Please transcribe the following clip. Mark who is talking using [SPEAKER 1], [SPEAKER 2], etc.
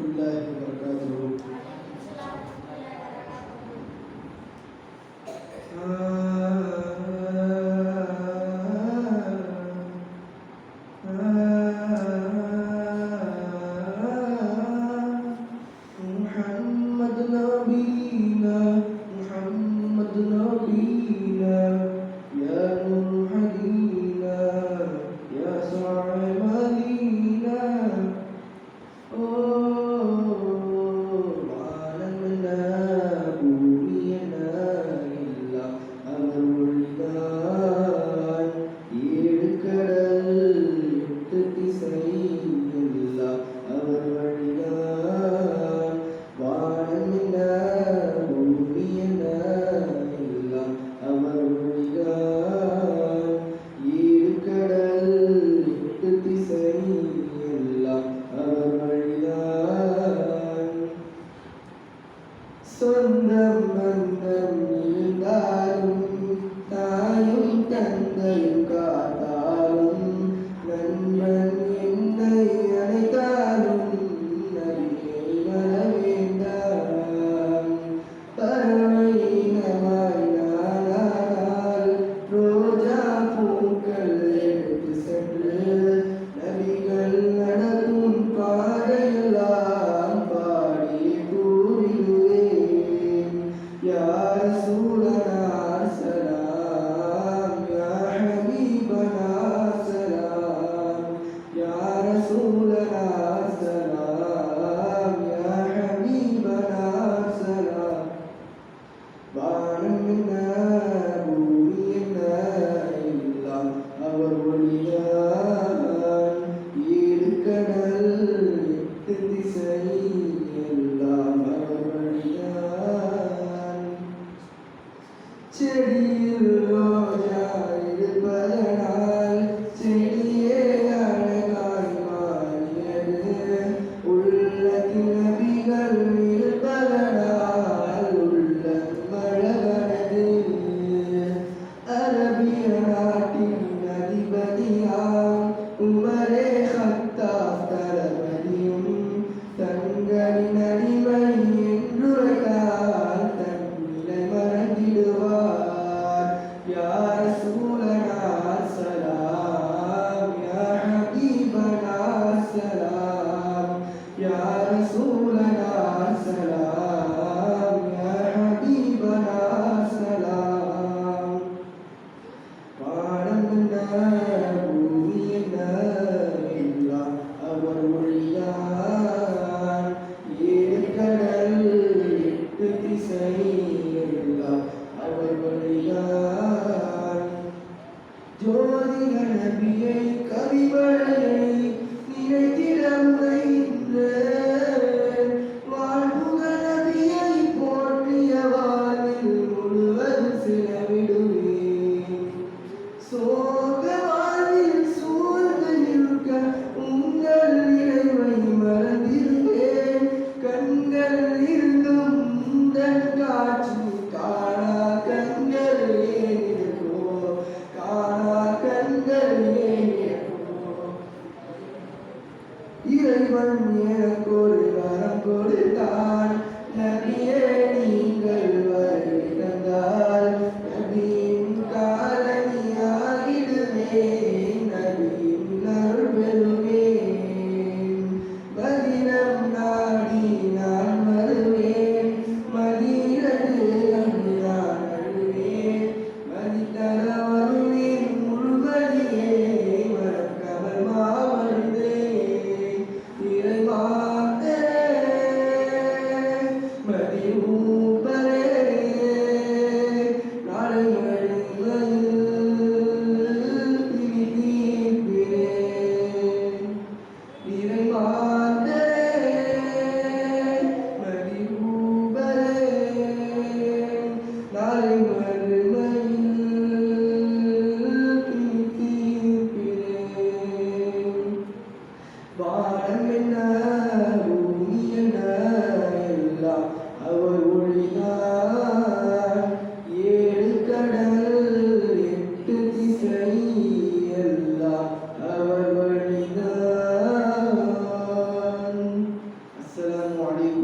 [SPEAKER 1] الله وبركاته. சொந்தம் பந்தம் இருந்தாலும் தாயும் தந்தையும் காத்தாலும் நண்பன் என்னை அழைத்தாலும் நதியை வர வேண்டாம். பறவை இனமாய் நானால் ரோஜா பூக்கள் எடுத்து சென்று நதிகள் நடக்கும் பாதையெல்லாம் பாடி يا رسولنا سلام يا حبيبنا سلام يا رسولنا سلام يا حبيبنا سلام வானமின்னா பூமியின்னா எல்லாம் அவர் ஒளிதான் ஏழு கடல் எட்டு திசை எல்லாம் அவர் வழிதான். செடியில் ரோஜா இருப்பதனால் செடியே அழகாய் மாறியது. உள்ளத்தில் நபிகள் இருப்பதனால் உள்ளம் அழகானது. அரபிய நாட்டின் அதிபதியாம் உமரே கத்தாப் தளபதியும் தங்களின் அடிமை என்றுரைத்தால் தன்னிலை மறந்திடுவார். யா ரசூலனா சலாம் யா ஹபீபனா சலாம் யா ரசூலனா சலாம் யா ஹபீபனா சலாம். வானம் என்ன பூமி என்ன எல்லாம் அவர் ஒளிதான். ஏழு கடல் எட்டு திசை எல்லாம் அவர் வழிதான். ஜோதிக நபியை கவிமழையை நினைத்திட முனைகின்றேன். வாழ்வுக நபியை போற்றிய வாழ்வில் முழுவதும் செலவிடுவேன். சோக வாழ்வில் சூழ்ந்து நிற்க உங்கள் இறைவை மறந்திருந்தேன். கண்கள் இருந்தும் உந்தன் காட்சி காணா கண்கள் ஏனிருக்கோ காணா கண்கள் ஏனிருக்கோ. இறைவன் எனக்கு ஒரு வரம் கொடுத்தான். நபியே நீங்கள் வருகை தந்தால் நபியின் காலனியாகிடுவேன். நபியின் அருள் பெறுவேன். மதினம் நாடி நான் வருவேன். மதிரது அங்கு நான் அழுவேன். மதித்தர வருவேன் முழுவதியே மறக்காமல் மாவழுதேன். இறைவாதே மதியூபரே நாளை மழையில் தீர்ப்பினேன். இறைவாதே மதியூபரே நாளை மறுமையில் தீர்ப்பினேன். வானம் என்ன பூமி என்ன எல்லாம் அவர் ஒளிதான். ஏழு கடல் எட்டு திசை எல்லாம் அவர் வழிதான். அஸ்ஸலாம். السلام عليكم